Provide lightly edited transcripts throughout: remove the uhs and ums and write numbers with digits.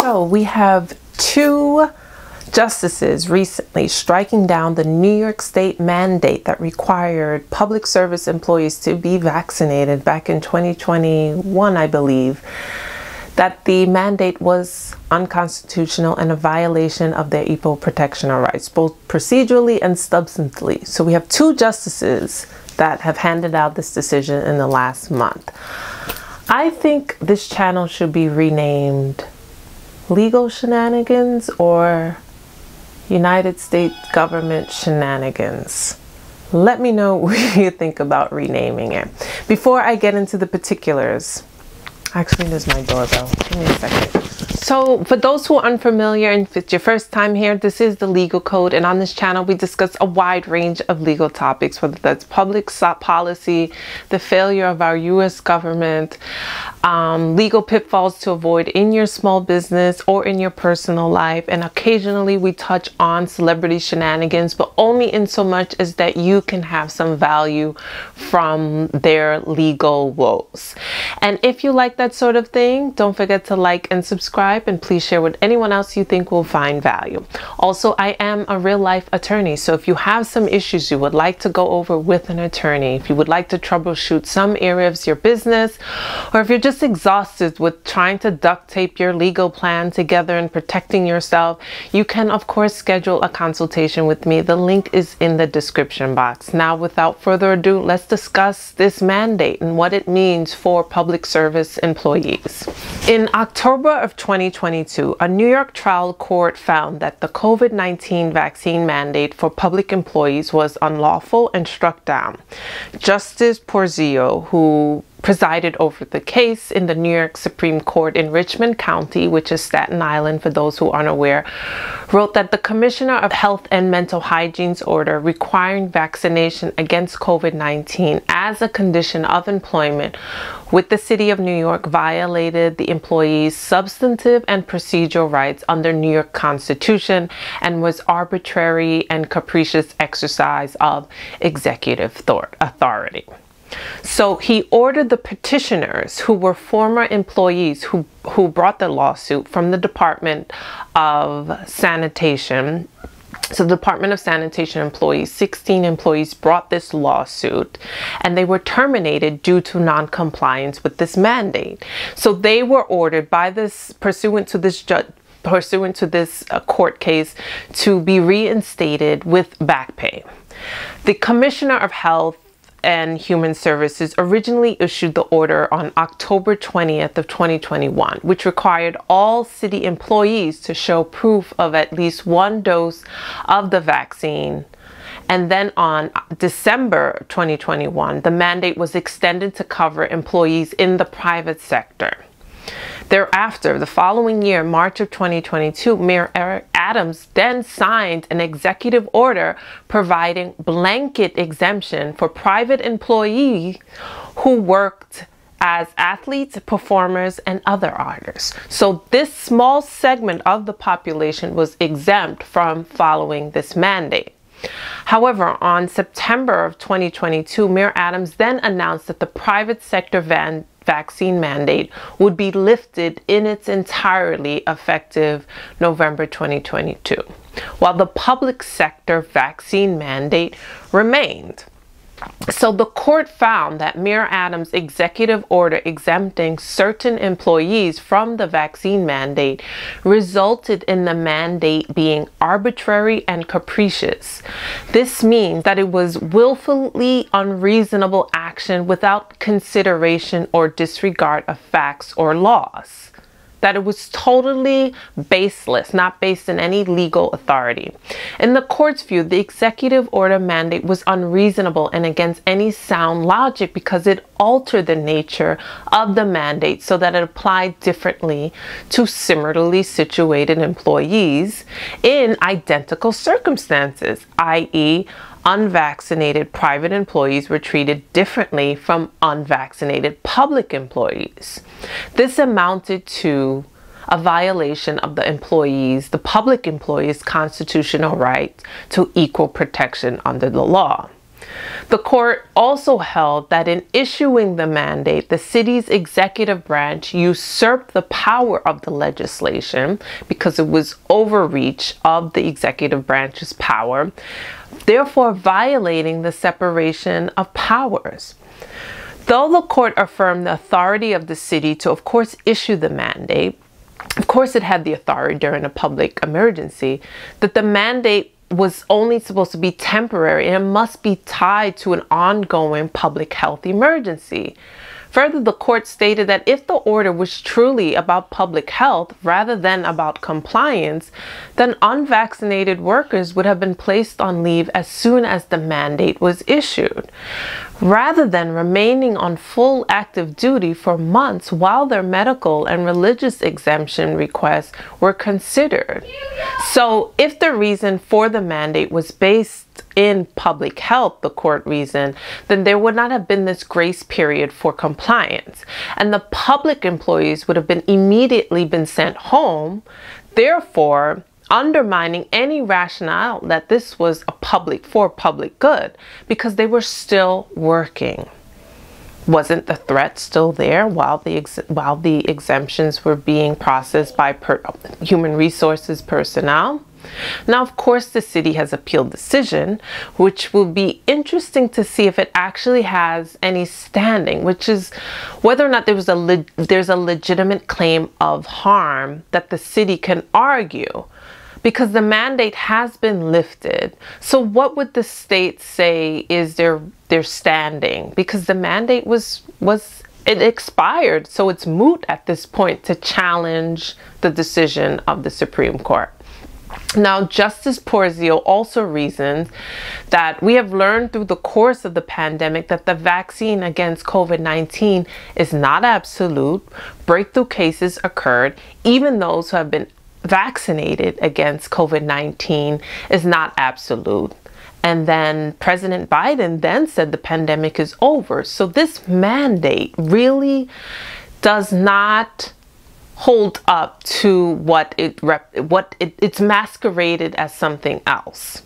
So we have two justices recently striking down the New York State mandate that required public service employees to be vaccinated back in 2021, I believe, that the mandate was unconstitutional and a violation of their equal protection of rights, both procedurally and substantively. So we have two justices that have handed out this decision in the last month. I think this channel should be renamed Legal Shenanigans or United States Government Shenanigans. Let me know what you think about renaming it. Before I get into the particulars, actually there's my doorbell. Give me a second. So for those who are unfamiliar and if it's your first time here, this is the legal code, and on this channel we discuss a wide range of legal topics, whether that's public policy, the failure of our U.S. government, legal pitfalls to avoid in your small business or in your personal life, and occasionally we touch on celebrity shenanigans, but only in so much as that you can have some value from their legal woes. And if you like that sort of thing, don't forget to like and subscribe, and please share with anyone else you think will find value. Also, I am a real life attorney, so if you have some issues you would like to go over with an attorney, if you would like to troubleshoot some area of your business, or if you're just exhausted with trying to duct tape your legal plan together and protecting yourself, you can of course schedule a consultation with me. The link is in the description box. Now, without further ado, let's discuss this mandate and what it means for public service employees. In October of 2022, a New York trial court found that the COVID-19 vaccine mandate for public employees was unlawful and struck down. Justice Porzio, who presided over the case in the New York Supreme Court in Richmond County, which is Staten Island for those who aren't aware, wrote that the Commissioner of Health and Mental Hygiene's order requiring vaccination against COVID-19 as a condition of employment with the City of New York violated the employee's substantive and procedural rights under New York Constitution and was arbitrary and capricious exercise of executive authority. So he ordered the petitioners, who were former employees who brought the lawsuit from the Department of Sanitation. So the Department of Sanitation employees, 16 employees, brought this lawsuit, and they were terminated due to non-compliance with this mandate. So they were ordered by this, pursuant to this court case, to be reinstated with back pay. The Commissioner of Health and Human Services originally issued the order on October 20th of 2021, which required all city employees to show proof of at least one dose of the vaccine. And then on December 2021, the mandate was extended to cover employees in the private sector. Thereafter, the following year, March of 2022, Mayor Eric Adams then signed an executive order providing blanket exemption for private employees who worked as athletes, performers, and other artists. So this small segment of the population was exempt from following this mandate. However, on September of 2022, Mayor Adams then announced that the private sector vaccine mandate would be lifted in its entirety effective November 2022, while the public sector vaccine mandate remained. So the court found that Mayor Adams' executive order exempting certain employees from the vaccine mandate resulted in the mandate being arbitrary and capricious. This means that it was willfully unreasonable action without consideration or disregard of facts or laws. That it was totally baseless, not based in any legal authority. In the court's view, the executive order mandate was unreasonable and against any sound logic because it altered the nature of the mandate so that it applied differently to similarly situated employees in identical circumstances, i.e., unvaccinated private employees were treated differently from unvaccinated public employees. This amounted to a violation of the public employees' constitutional right to equal protection under the law. The court also held that in issuing the mandate, the city's executive branch usurped the power of the legislation because it was overreach of the executive branch's power, therefore violating the separation of powers. Though the court affirmed the authority of the city to, of course, issue the mandate, of course it had the authority during a public emergency, that the mandate was only supposed to be temporary and it must be tied to an ongoing public health emergency. Further, the court stated that if the order was truly about public health rather than about compliance, then unvaccinated workers would have been placed on leave as soon as the mandate was issued, rather than remaining on full active duty for months while their medical and religious exemption requests were considered. So if the reason for the mandate was based in public health, the court reasoned, then there would not have been this grace period for compliance, and the public employees would have been immediately sent home, therefore undermining any rationale that this was for public good, because they were still working. Wasn't the threat still there while the exemptions were being processed by human resources personnel? Now, of course, the city has appealed the decision, which will be interesting to see if it actually has any standing, which is whether or not there's a legitimate claim of harm that the city can argue, because the mandate has been lifted. So what would the state say is their standing? Because the mandate it expired, so it's moot at this point to challenge the decision of the Supreme Court. Now, Justice Porzio also reasons that we have learned through the course of the pandemic that the vaccine against COVID-19 is not absolute. Breakthrough cases occurred. Even those who have been vaccinated against COVID-19 is not absolute. And then President Biden then said the pandemic is over. So this mandate really does not hold up to what it's masqueraded as something else.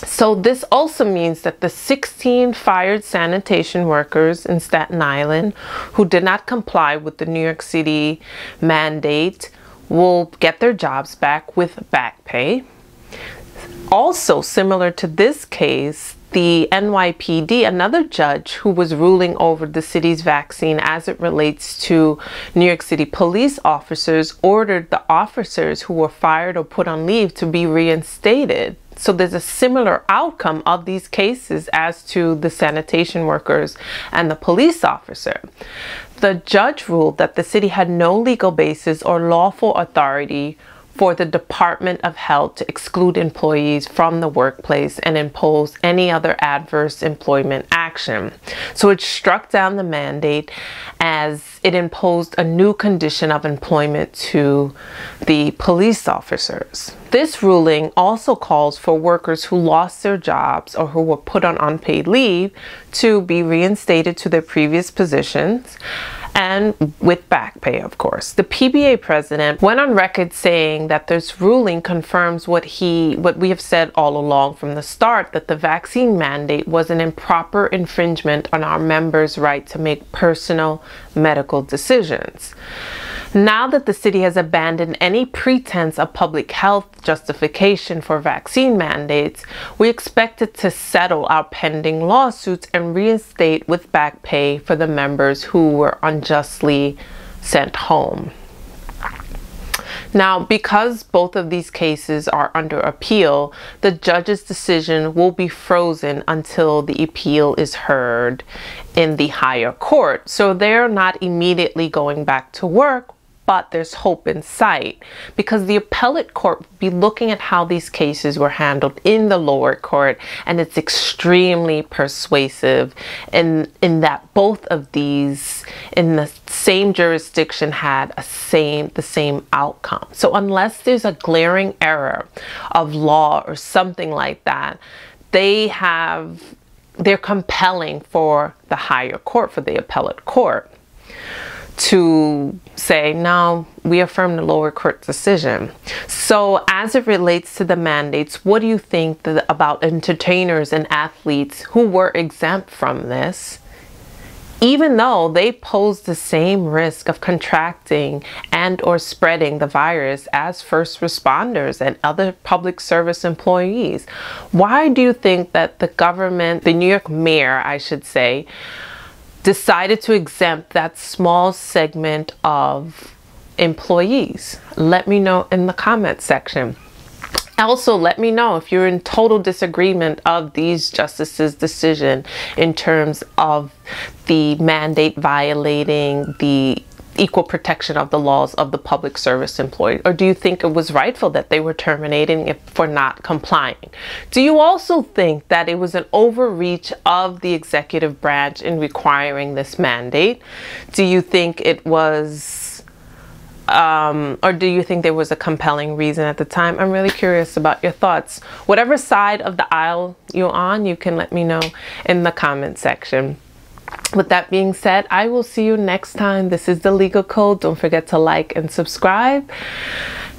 So this also means that the 16 fired sanitation workers in Staten Island who did not comply with the New York City mandate will get their jobs back with back pay. Also, similar to this case, the NYPD, another judge who was ruling over the city's vaccine as it relates to New York City police officers, ordered the officers who were fired or put on leave to be reinstated. So there's a similar outcome of these cases as to the sanitation workers and the police officer. The judge ruled that the city had no legal basis or lawful authority for the Department of Health to exclude employees from the workplace and impose any other adverse employment action. So it struck down the mandate as it imposed a new condition of employment to the police officers. This ruling also calls for workers who lost their jobs or who were put on unpaid leave to be reinstated to their previous positions, and with back pay, of course. The PBA president went on record saying that this ruling confirms what we have said all along from the start, that the vaccine mandate was an improper infringement on our members' right to make personal medical decisions. Now that the city has abandoned any pretense of public health justification for vaccine mandates, we expect it to settle our pending lawsuits and reinstate with back pay for the members who were unjustly sent home. Now, because both of these cases are under appeal, the judge's decision will be frozen until the appeal is heard in the higher court. So they're not immediately going back to work, but there's hope in sight, because the appellate court will be looking at how these cases were handled in the lower court, and it's extremely persuasive in that both of these in the same jurisdiction had the same outcome. So unless there's a glaring error of law or something like that, they're compelling for the higher court, for the appellate court. to say, no, we affirm the lower court decision. So as it relates to the mandates, what do you think about entertainers and athletes who were exempt from this, even though they pose the same risk of contracting and or spreading the virus as first responders and other public service employees? Why do you think that the government, the New York mayor, I should say, decided to exempt that small segment of employees? Let me know in the comment section. Also, let me know if you're in total disagreement of these justices' decision in terms of the mandate violating the equal protection of the laws of the public service employees, or do you think it was rightful that they were terminating it for not complying? Do you also think that it was an overreach of the executive branch in requiring this mandate? Do you think it was or do you think there was a compelling reason at the time? I'm really curious about your thoughts. Whatever side of the aisle you're on, you can let me know in the comment section. With that being said, I will see you next time. This is The Legal Code. Don't forget to like and subscribe,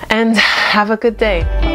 and have a good day.